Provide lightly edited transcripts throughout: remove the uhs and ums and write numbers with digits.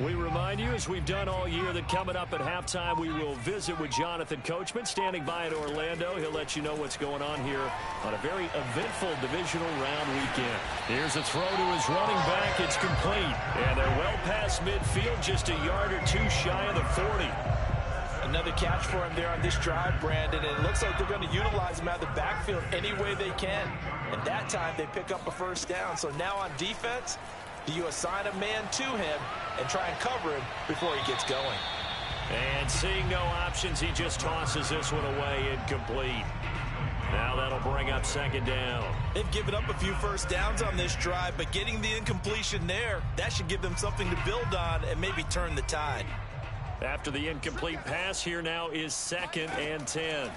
We remind you, as we've done all year, that coming up at halftime, we will visit with Jonathan Coachman, standing by in Orlando. He'll let you know what's going on here on a very eventful divisional round weekend. Here's a throw to his running back. It's complete. And they're well past midfield, just a yard or two shy of the 40. Another catch for him there on this drive, Brandon. And it looks like they're going to utilize him out of the backfield any way they can. And that time, they pick up a first down. So now on defense, do you assign a man to him and try and cover him before he gets going? And seeing no options, he just tosses this one away, incomplete. Now that'll bring up second down. They've given up a few first downs on this drive, but getting the incompletion there, that should give them something to build on and maybe turn the tide. After the incomplete pass, here now is 2nd and 10.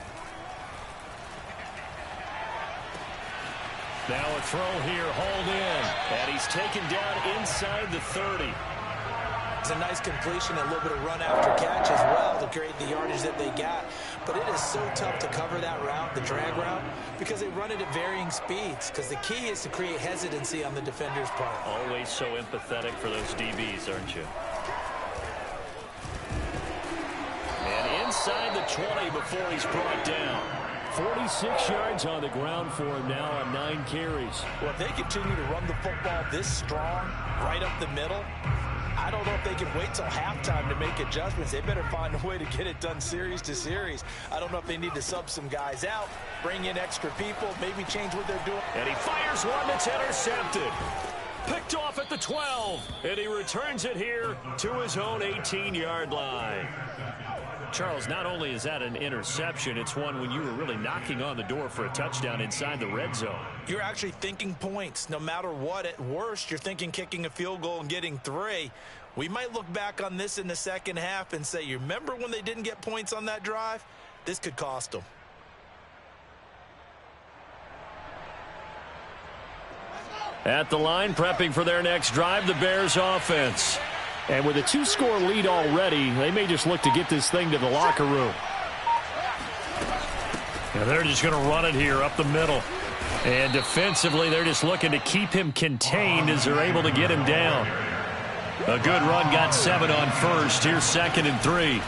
Now a throw here, hauled in, and he's taken down inside the 30. It's a nice completion, a little bit of run after catch as well to create the yardage that they got. But it is so tough to cover that route, the drag route, because they run it at varying speeds. Because the key is to create hesitancy on the defender's part. Always so empathetic for those DBs, aren't you? And inside the 20 before he's brought down. 46 yards on the ground for him now on 9 carries. Well, if they continue to run the football this strong, right up the middle, I don't know if they can wait till halftime to make adjustments. They better find a way to get it done series to series. I don't know if they need to sub some guys out, bring in extra people, maybe change what they're doing. And he fires one that's intercepted. Picked off at the 12. And he returns it here to his own 18-yard line. Charles, not only is that an interception, it's one when you were really knocking on the door for a touchdown inside the red zone. You're actually thinking points. No matter what, at worst, you're thinking kicking a field goal and getting 3. We might look back on this in the second half and say, you remember when they didn't get points on that drive? This could cost them. At the line, prepping for their next drive, the Bears offense. And with a 2-score lead already, they may just look to get this thing to the locker room. And they're just going to run it here up the middle. And defensively, they're just looking to keep him contained as they're able to get him down. A good run, got 7 on first. Here's 2nd and 3.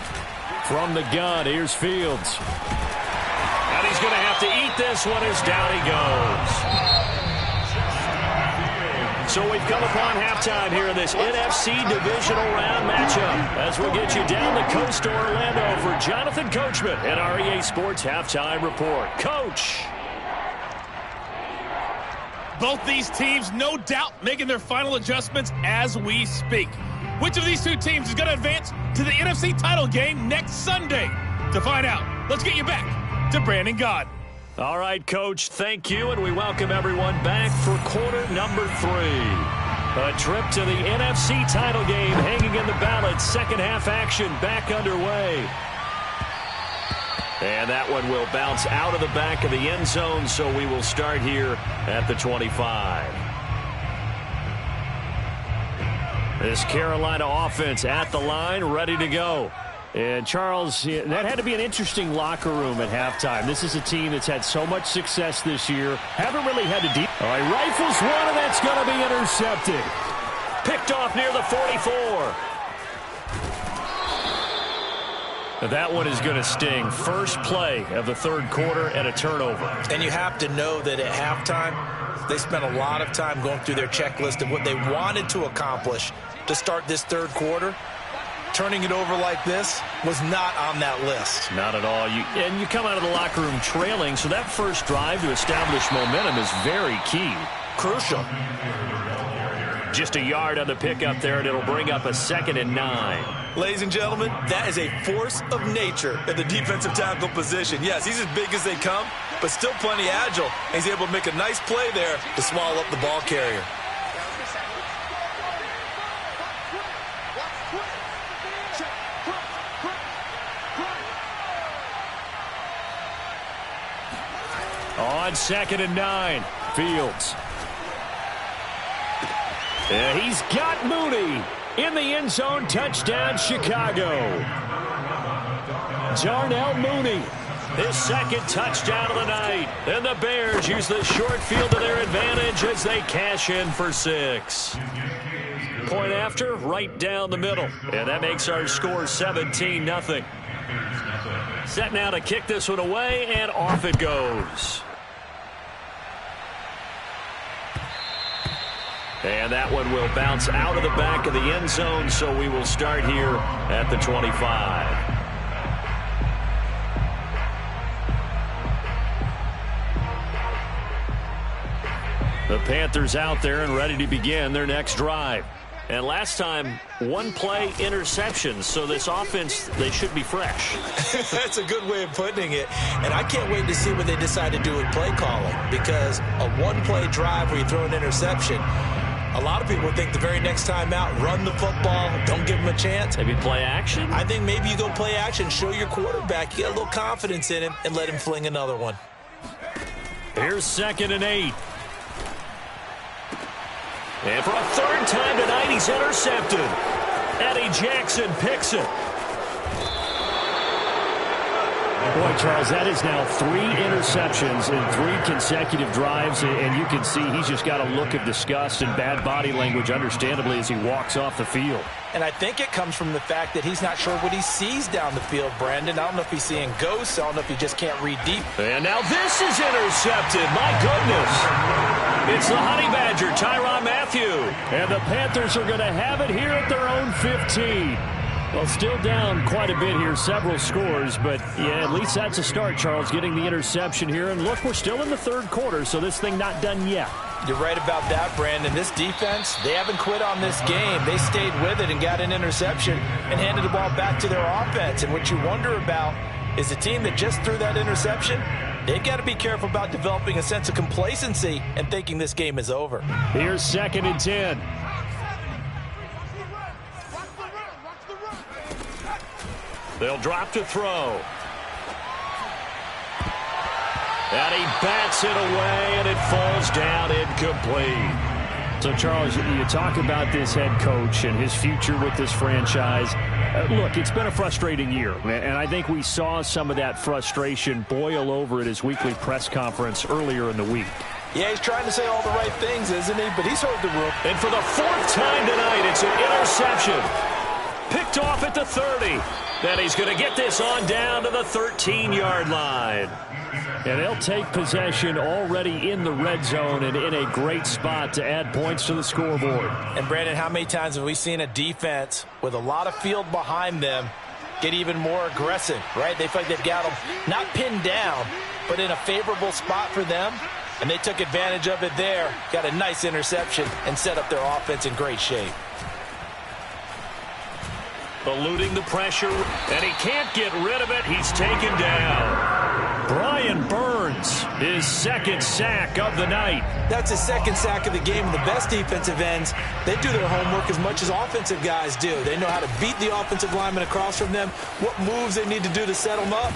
From the gun, here's Fields. And he's going to have to eat this one as down he goes. So we've come upon halftime here in this NFC divisional round matchup as we'll get you down the coast to Orlando for Jonathan Coachman at our EA Sports Halftime Report. Coach. Both these teams, no doubt, making their final adjustments as we speak. Which of these two teams is going to advance to the NFC title game next Sunday? To find out, let's get you back to Brandon Gaudin. All right, Coach, thank you, and we welcome everyone back for quarter number 3. A trip to the NFC title game hanging in the balance. Second half action back underway. And that one will bounce out of the back of the end zone, so we will start here at the 25. This Carolina offense at the line, ready to go. And, Charles, that had to be an interesting locker room at halftime. This is a team that's had so much success this year. Haven't really had to deal. All right, rifles one, and that's going to be intercepted. Picked off near the 44. That one is going to sting. First play of the third quarter and a turnover. And you have to know that at halftime, they spent a lot of time going through their checklist of what they wanted to accomplish to start this third quarter. Turning it over like this was not on that list. Not at all. And you come out of the locker room trailing, so that first drive to establish momentum is very key. Crucial. Just a yard on the pickup there, and it'll bring up a 2nd and 9. Ladies and gentlemen, that is a force of nature at the defensive tackle position. Yes, he's as big as they come, but still plenty agile. And he's able to make a nice play there to swallow up the ball carrier. On 2nd and 9, Fields. He's got Mooney in the end zone. Touchdown, Chicago. Darnell Mooney. His 2nd touchdown of the night. And the Bears use the short field to their advantage as they cash in for 6. point after, right down the middle. And that makes our score 17-0. Set now to kick this one away, and off it goes. And that one will bounce out of the back of the end zone, so we will start here at the 25. The Panthers out there and ready to begin their next drive. And last time, one-play interceptions, so this offense, they should be fresh. That's a good way of putting it. And I can't wait to see what they decide to do with play calling, because a one-play drive where you throw an interception, a lot of people think the very next time out, run the football, don't give them a chance. Maybe play action? I think maybe you go play action, show your quarterback, you get a little confidence in him, and let him fling another one. Here's 2nd and 8. And for a third time tonight, he's intercepted. Eddie Jackson picks it. Boy, Charles, that is now 3 interceptions in 3 consecutive drives, and you can see he's just got a look of disgust and bad body language, understandably, as he walks off the field. And I think it comes from the fact that he's not sure what he sees down the field, Brandon. I don't know if he's seeing ghosts. I don't know if he just can't read deep. And now this is intercepted. My goodness. It's the Honey Badger, Tyrann Mathieu. And the Panthers are going to have it here at their own 15. Well, still down quite a bit here, several scores, but yeah, at least that's a start, Charles, getting the interception here. And look, we're still in the 3rd quarter, so this thing not done yet. You're right about that, Brandon. This defense, they haven't quit on this game. They stayed with it and got an interception and handed the ball back to their offense. And what you wonder about is the team that just threw that interception, they've got to be careful about developing a sense of complacency and thinking this game is over. Here's 2nd and 10. They'll drop to throw. And he bats it away, and it falls down incomplete. So, Charles, you talk about this head coach and his future with this franchise. Look, it's been a frustrating year, and I think we saw some of that frustration boil over at his weekly press conference earlier in the week. Yeah, he's trying to say all the right things, isn't he? But he's heard the room. And for the 4th time tonight, it's an interception. Picked off at the 30. Then he's going to get this on down to the 13-yard line. And they'll take possession already in the red zone and in a great spot to add points to the scoreboard. And, Brandon, how many times have we seen a defense with a lot of field behind them get even more aggressive, right? They feel like they've got them not pinned down, but in a favorable spot for them. And they took advantage of it there, got a nice interception, and set up their offense in great shape. Eluding the pressure, and he can't get rid of it. He's taken down. Brian Burns, his 2nd sack of the night. That's his 2nd sack of the game. The best defensive ends, they do their homework as much as offensive guys do. They know how to beat the offensive lineman across from them, what moves they need to do to set them up.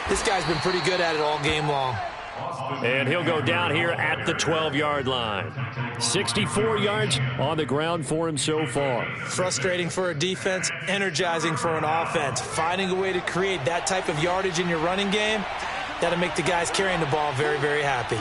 This guy's been pretty good at it all game long. And he'll go down here at the 12-yard line. 64 yards on the ground for him so far. Frustrating for a defense, energizing for an offense. Finding a way to create that type of yardage in your running game, that'll make the guys carrying the ball very, very happy.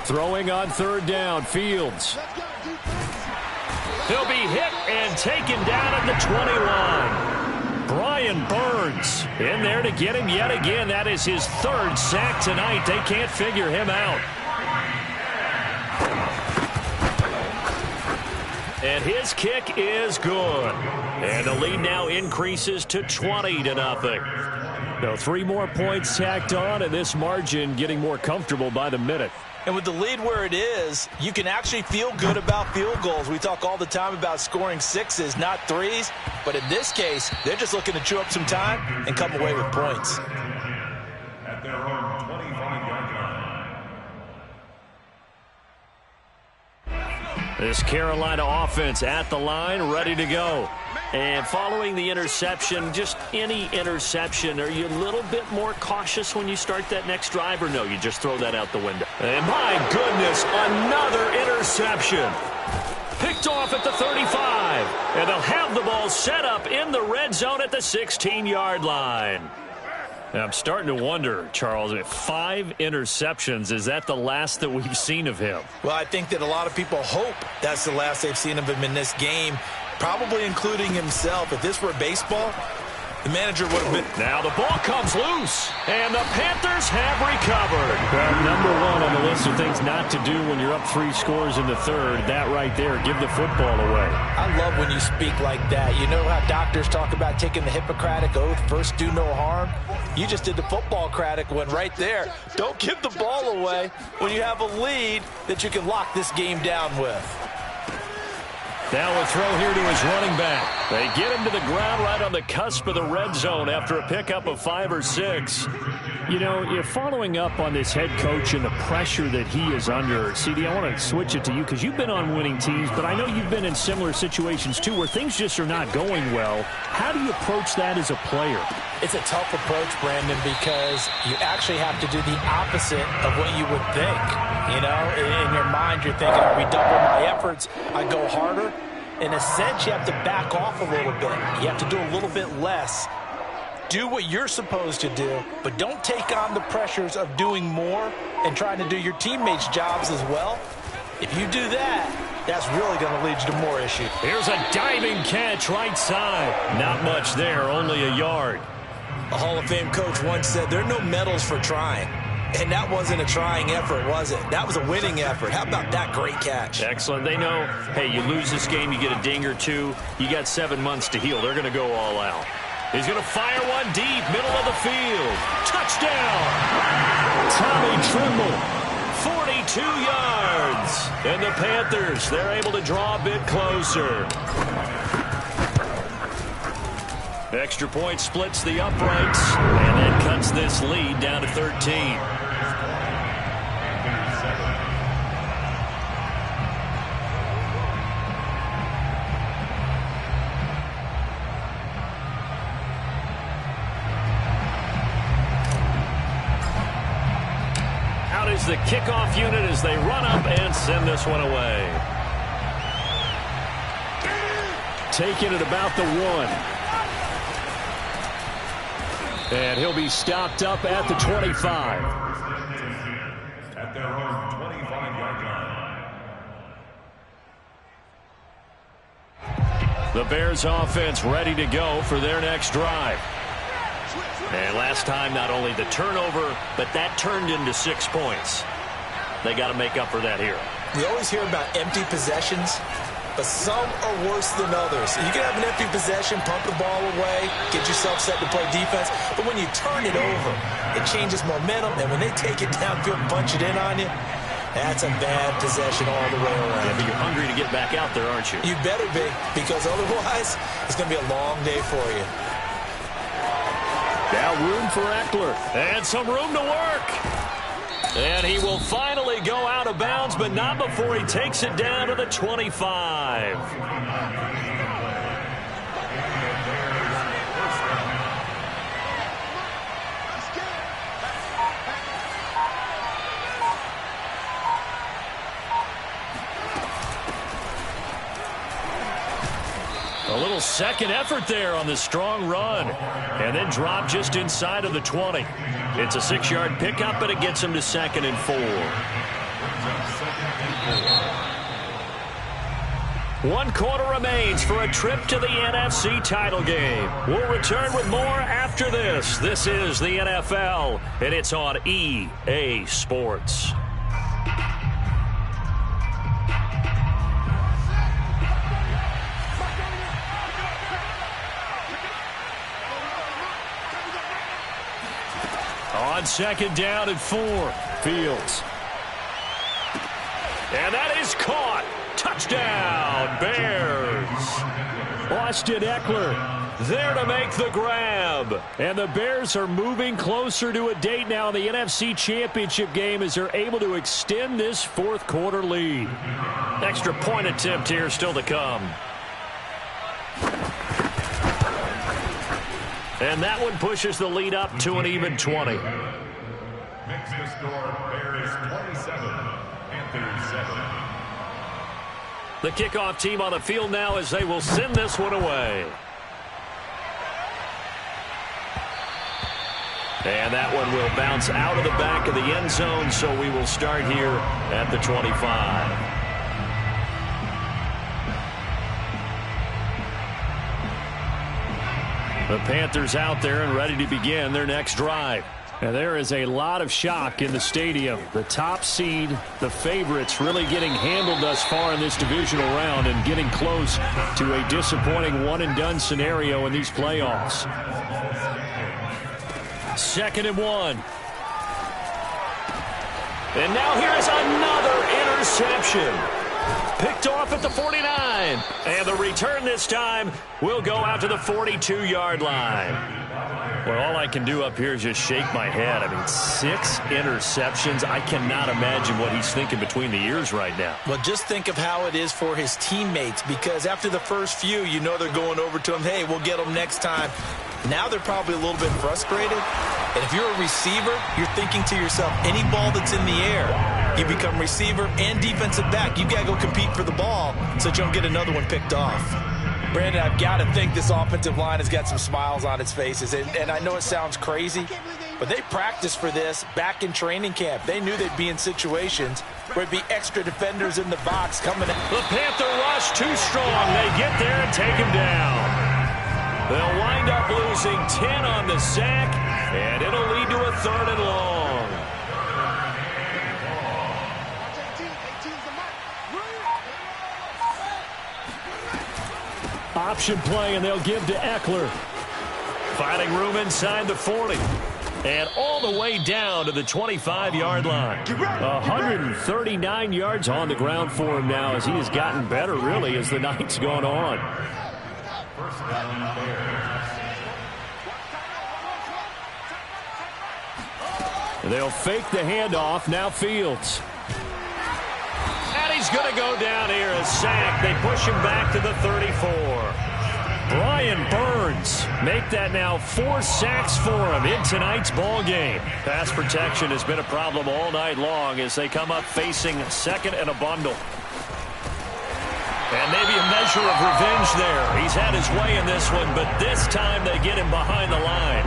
Throwing on 3rd down, Fields. He'll be hit and taken down at the 21. Brian Burns in there to get him yet again. That is his 3rd sack tonight. They can't figure him out. And his kick is good. And the lead now increases to 20-0. Now 3 more points tacked on, and this margin getting more comfortable by the minute. And with the lead where it is, you can actually feel good about field goals. We talk all the time about scoring 6s, not 3s. But in this case, they're just looking to chew up some time and come away with points. At their own 25-yard line. This Carolina offense at the line, ready to go. And following the interception, just any interception, are you a little bit more cautious when you start that next drive, or no, you just throw that out the window? And my goodness, another interception. Picked off at the 35. And they'll have the ball set up in the red zone at the 16-yard line. I'm starting to wonder, Charles, 5 interceptions, is that the last that we've seen of him? Well, I think that a lot of people hope that's the last they've seen of him in this game, probably including himself. If this were baseball, the manager would have been... Now the ball comes loose, and the Panthers have recovered. Well, number 1 on the list of things not to do when you're up 3 scores in the third, that right there, give the football away. I love when you speak like that. You know how doctors talk about taking the Hippocratic Oath, first do no harm? You just did the football-cratic one right there. Don't give the ball away when you have a lead that you can lock this game down with. Now a throw here to his running back. They get him to the ground right on the cusp of the red zone after a pickup of 5 or 6. You know, you're following up on this head coach and the pressure that he is under. CD, I want to switch it to you because you've been on winning teams, but I know you've been in similar situations too where things just are not going well. How do you approach that as a player? It's a tough approach, Brandon, because you actually have to do the opposite of what you would think. You know, in your mind, you're thinking, I redouble my efforts, I go harder. In a sense, you have to back off a little bit. You have to do a little bit less. Do what you're supposed to do, but don't take on the pressures of doing more and trying to do your teammates' jobs as well. If you do that, that's really going to lead you to more issues. Here's a diving catch right side. Not much there, only a yard. A Hall of Fame coach once said, there are no medals for trying. And that wasn't a trying effort, was it? That was a winning effort. How about that great catch? Excellent. They know, hey, you lose this game, you get a ding or 2. You got 7 months to heal. They're going to go all out. He's going to fire one deep, middle of the field. Touchdown! Tommy Tremble, 42 yards. And the Panthers, they're able to draw a bit closer. Extra point splits the uprights and then cuts this lead down to 13. Out is the kickoff unit as they run up and send this one away. Taking it about the 1. And he'll be stopped up at the 25. At their own 25-yard line. The Bears offense ready to go for their next drive. And last time, not only the turnover, but that turned into 6 points. They got to make up for that here. We always hear about empty possessions, but some are worse than others. You can have an empty possession, pump the ball away, get yourself set to play defense, but when you turn it over, it changes momentum, and when they take it downfield and punch it in on you, that's a bad possession all the way around. Yeah, but you're hungry to get back out there, aren't you? You better be, because otherwise, it's going to be a long day for you. Now room for Eckler. And some room to work. And he will finally go out of bounds, but not before he takes it down to the 25. A little second effort there on the strong run. And then drop just inside of the 20. It's a 6-yard pickup, but it gets him to 2nd and 4. 1 quarter remains for a trip to the NFC title game. We'll return with more after this. This is the NFL, and it's on EA Sports. On 2nd down and 4, Fields. And that is caught. Touchdown, Bears. Austin Eckler there to make the grab. And the Bears are moving closer to a date now in the NFC Championship game as they're able to extend this 4th quarter lead. Extra point attempt here still to come. And that one pushes the lead up to an even 20. Makes the score Bears 27, Panthers 7. The kickoff team on the field now as they will send this one away. And that one will bounce out of the back of the end zone, so we will start here at the 25. The Panthers out there and ready to begin their next drive. And there is a lot of shock in the stadium. The top seed, the favorites, really getting handled thus far in this divisional round and getting close to a disappointing one-and-done scenario in these playoffs. 2nd and 1. And now here's another interception. Picked off at the 49. And the return this time will go out to the 42-yard line. Well, all I can do up here is just shake my head. I mean, 6 interceptions. I cannot imagine what he's thinking between the ears right now. Well, just think of how it is for his teammates, because after the first few, you know they're going over to him, hey, we'll get them next time. Now they're probably a little bit frustrated. And if you're a receiver, you're thinking to yourself, any ball that's in the air, you become receiver and defensive back. You got to go compete for the ball so that you don't get another one picked off. Brandon, I've got to think this offensive line has got some smiles on its faces. And I know it sounds crazy, but they practiced for this back in training camp. They knew they'd be in situations where it'd be extra defenders in the box coming in. The Panther rush too strong. They get there and take him down. They'll wind up losing 10 on the sack, and it'll lead to a 3rd and long. Option play, and they'll give to Eckler. Finding room inside the 40. And all the way down to the 25-yard line. 139 yards on the ground for him now as he has gotten better, really, as the night's gone on. They'll fake the handoff. Now Fields. And he's going to go down here. A sack. They push him back to the 34. Brian Burns make that now 4 sacks for him in tonight's ball game. Pass protection has been a problem all night long as they come up facing 2nd and a bundle. And maybe a measure of revenge there. He's had his way in this one, but this time they get him behind the line.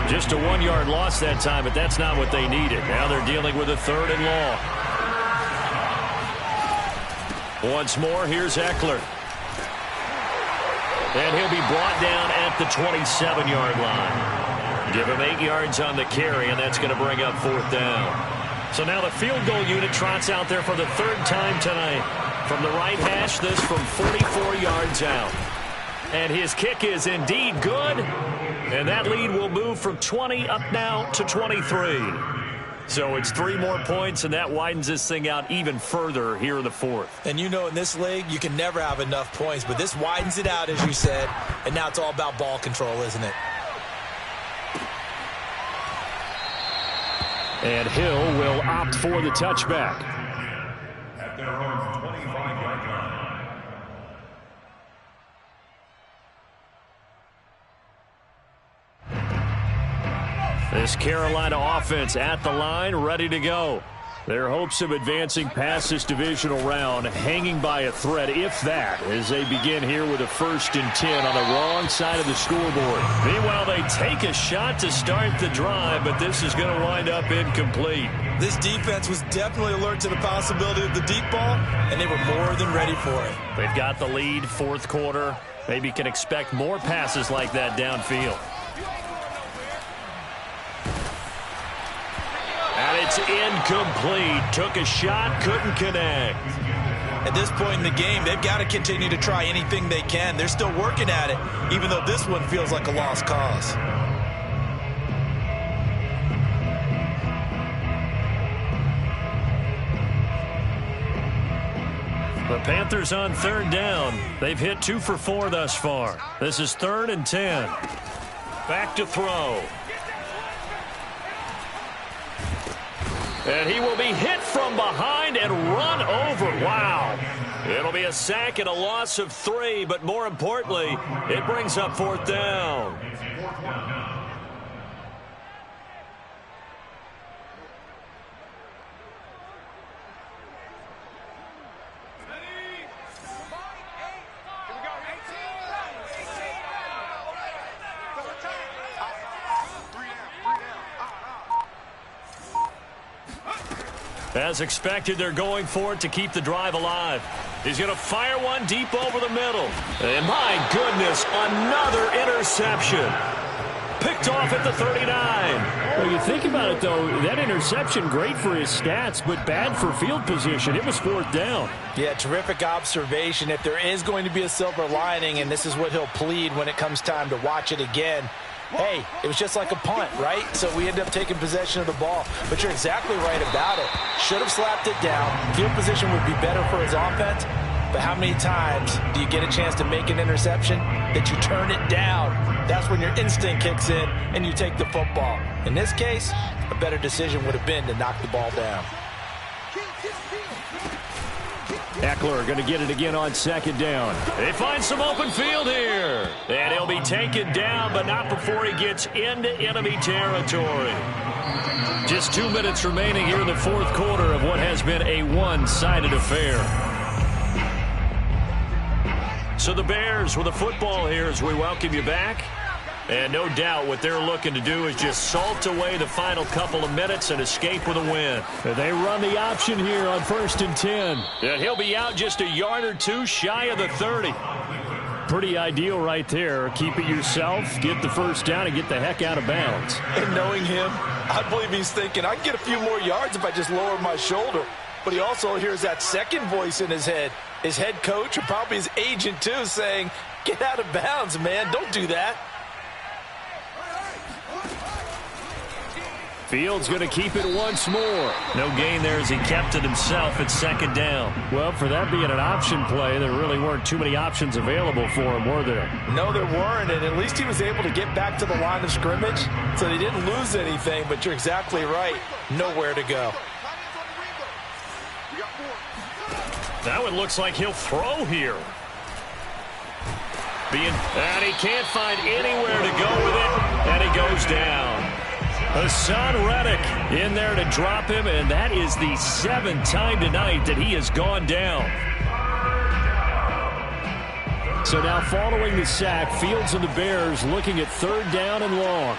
Just a 1-yard loss that time, but that's not what they needed. Now they're dealing with a 3rd and long. Once more, here's Eckler. And he'll be brought down at the 27-yard line. Give him 8 yards on the carry, and that's going to bring up 4th down. So now the field goal unit trots out there for the 3rd time tonight. From the right hash, this from 44 yards out. And his kick is indeed good. And that lead will move from 20 up now to 23. So it's 3 more points, and that widens this thing out even further here in the 4th. And you know in this league, you can never have enough points, but this widens it out, as you said, and now it's all about ball control, isn't it? And Hill will opt for the touchback. At their own 25-yard line. This Carolina offense at the line, ready to go. Their hopes of advancing past this divisional round hanging by a thread, if that, as they begin here with a 1st and 10 on the wrong side of the scoreboard. Meanwhile, they take a shot to start the drive, but this is going to wind up incomplete. This defense was definitely alert to the possibility of the deep ball, and they were more than ready for it. They've got the lead, 4th quarter. Maybe can expect more passes like that downfield. And it's incomplete. Took a shot, couldn't connect. At this point in the game, they've got to continue to try anything they can. They're still working at it, even though this one feels like a lost cause. The Panthers on 3rd down. They've hit 2 for 4 thus far. This is 3rd and 10. Back to throw. And he will be hit from behind and run over. Wow. It'll be a sack and a loss of 3, but more importantly, it brings up 4th down. As expected, they're going for it to keep the drive alive. He's going to fire one deep over the middle. And my goodness, another interception. Picked off at the 39. Well, you think about it, though, that interception, great for his stats, but bad for field position. It was 4th down. Yeah, terrific observation. If there is going to be a silver lining, and this is what he'll plead when it comes time to watch it again, hey, it was just like a punt, right? So we end up taking possession of the ball. But you're exactly right about it. Should have slapped it down. Field position would be better for his offense. But how many times do you get a chance to make an interception that you turn it down? That's when your instinct kicks in and you take the football. In this case, a better decision would have been to knock the ball down. Ekeler going to get it again on 2nd down. They find some open field here. And he'll be taken down, but not before he gets into enemy territory. Just 2 minutes remaining here in the 4th quarter of what has been a one-sided affair. So the Bears with a football here as we welcome you back. And no doubt what they're looking to do is just salt away the final couple of minutes and escape with a win. They run the option here on 1st and 10. And he'll be out just a yard or two shy of the 30. Pretty ideal right there. Keep it yourself, get the 1st down, and get the heck out of bounds. And knowing him, I believe he's thinking, I can get a few more yards if I just lower my shoulder. But he also hears that second voice in his head. His head coach, or probably his agent too, saying, get out of bounds, man. Don't do that. Fields going to keep it once more. No gain there as he kept it himself at 2nd down. Well, for that being an option play, there really weren't too many options available for him, were there? No, there weren't, and at least he was able to get back to the line of scrimmage, so they didn't lose anything, but you're exactly right. Nowhere to go. Now it looks like he'll throw here. And he can't find anywhere to go with it, and he goes down. Hassan Reddick in there to drop him, and that is the 7th time tonight that he has gone down. So now following the sack, Fields and the Bears looking at 3rd down and long.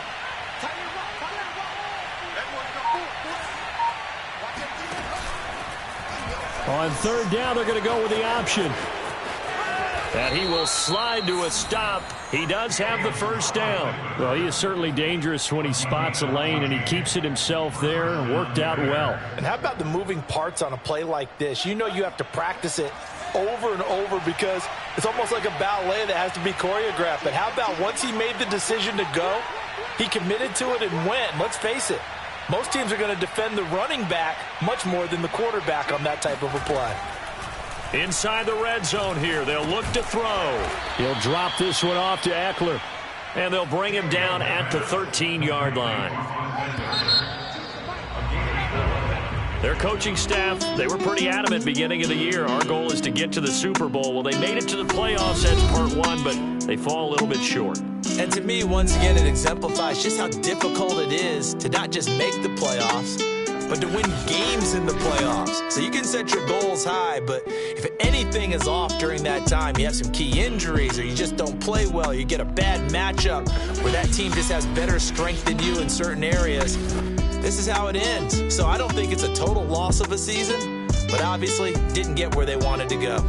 On 3rd down, they're going to go with the option. And he will slide to a stop. He does have the 1st down. Well, he is certainly dangerous when he spots a lane, and he keeps it himself there and worked out well. And how about the moving parts on a play like this? You know you have to practice it over and over because it's almost like a ballet that has to be choreographed. But how about once he made the decision to go, he committed to it and went. Let's face it, most teams are going to defend the running back much more than the quarterback on that type of a play. Inside the red zone here, they'll look to throw. He'll drop this one off to Ekeler. And they'll bring him down at the 13-yard line. Their coaching staff, they were pretty adamant beginning of the year. Our goal is to get to the Super Bowl. Well, they made it to the playoffs. That's part one, but they fall a little bit short. And to me, once again, it exemplifies just how difficult it is to not just make the playoffs, but to win games in the playoffs. So you can set your goals high, but if anything is off during that time, you have some key injuries or you just don't play well, you get a bad matchup where that team just has better strength than you in certain areas, this is how it ends. So I don't think it's a total loss of a season, but obviously didn't get where they wanted to go.